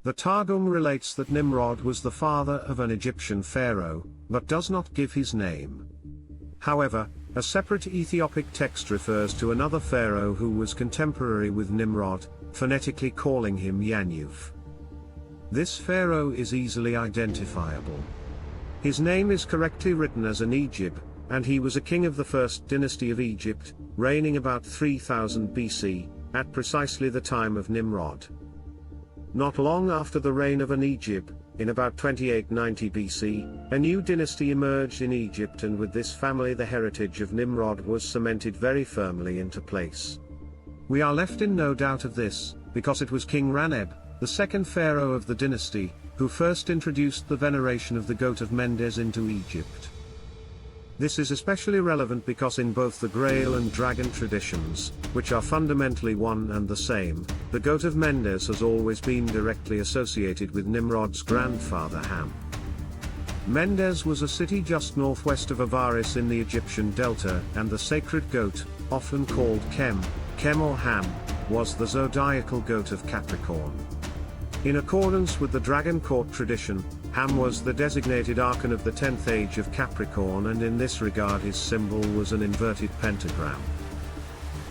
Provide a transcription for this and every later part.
The Targum relates that Nimrod was the father of an Egyptian pharaoh, but does not give his name. However, a separate Ethiopic text refers to another pharaoh who was contemporary with Nimrod, phonetically calling him Yanuf. This pharaoh is easily identifiable. His name is correctly written as Anedjib, and he was a king of the first dynasty of Egypt, reigning about 3000 BC, at precisely the time of Nimrod. Not long after the reign of Anedjib, in about 2890 BC, a new dynasty emerged in Egypt, and with this family the heritage of Nimrod was cemented very firmly into place. We are left in no doubt of this, because it was King Raneb, the second pharaoh of the dynasty, who first introduced the veneration of the goat of Mendes into Egypt. This is especially relevant because in both the Grail and Dragon traditions, which are fundamentally one and the same, the goat of Mendes has always been directly associated with Nimrod's grandfather Ham. Mendes was a city just northwest of Avaris in the Egyptian delta, and the sacred goat, often called Khem or Ham, was the zodiacal goat of Capricorn. In accordance with the dragon court tradition, Ham was the designated Archon of the 10th age of Capricorn, and in this regard his symbol was an inverted pentagram.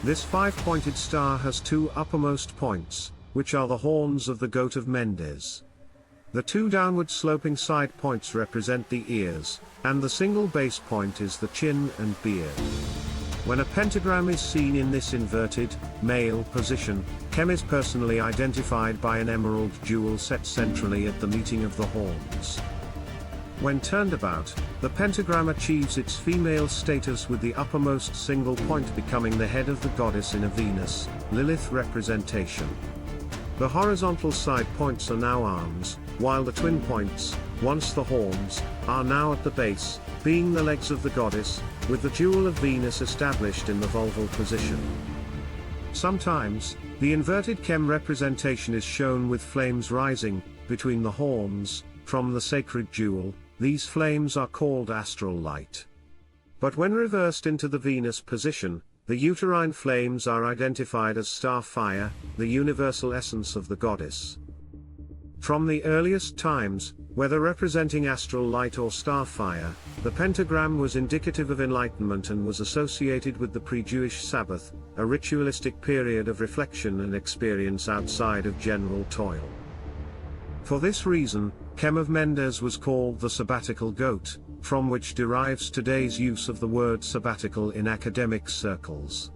This five-pointed star has two uppermost points, which are the horns of the goat of Mendes. The two downward sloping side points represent the ears, and the single base point is the chin and beard. When a pentagram is seen in this inverted, male position, Khem is personally identified by an emerald jewel set centrally at the meeting of the horns. When turned about, the pentagram achieves its female status, with the uppermost single point becoming the head of the goddess in a Venus, Lilith representation. The horizontal side points are now arms, while the twin points, once the horns, are now at the base, being the legs of the goddess, with the jewel of Venus established in the vulval position. Sometimes, the inverted Khem representation is shown with flames rising, between the horns, from the sacred jewel. These flames are called Astral Light. But when reversed into the Venus position, the uterine flames are identified as Starfire, the universal essence of the goddess. From the earliest times, whether representing astral light or starfire, the pentagram was indicative of enlightenment and was associated with the pre-Jewish Sabbath, a ritualistic period of reflection and experience outside of general toil. For this reason, Khem of Mendes was called the sabbatical goat, from which derives today's use of the word sabbatical in academic circles.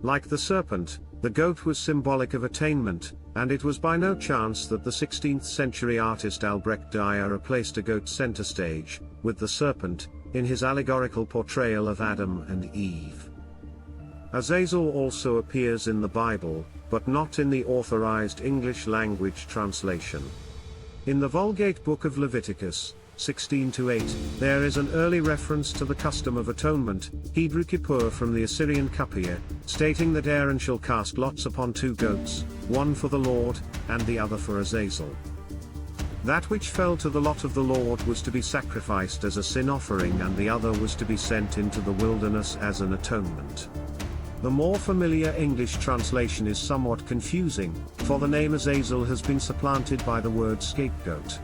Like the serpent, the goat was symbolic of attainment, and it was by no chance that the 16th century artist Albrecht Dürer replaced a goat center stage, with the serpent, in his allegorical portrayal of Adam and Eve. Azazel also appears in the Bible, but not in the authorized English language translation. In the Vulgate Book of Leviticus, 16-8, there is an early reference to the custom of atonement, Hebrew Kippur, from the Assyrian Kapir, stating that Aaron shall cast lots upon two goats, one for the Lord, and the other for Azazel. That which fell to the lot of the Lord was to be sacrificed as a sin offering, and the other was to be sent into the wilderness as an atonement. The more familiar English translation is somewhat confusing, for the name Azazel has been supplanted by the word scapegoat.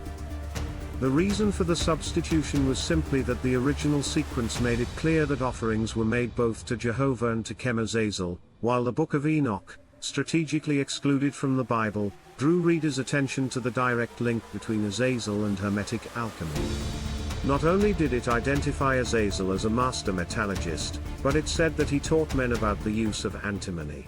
The reason for the substitution was simply that the original sequence made it clear that offerings were made both to Jehovah and to Khem-Azazel, while the Book of Enoch, strategically excluded from the Bible, drew readers' attention to the direct link between Azazel and Hermetic alchemy. Not only did it identify Azazel as a master metallurgist, but it said that he taught men about the use of antimony.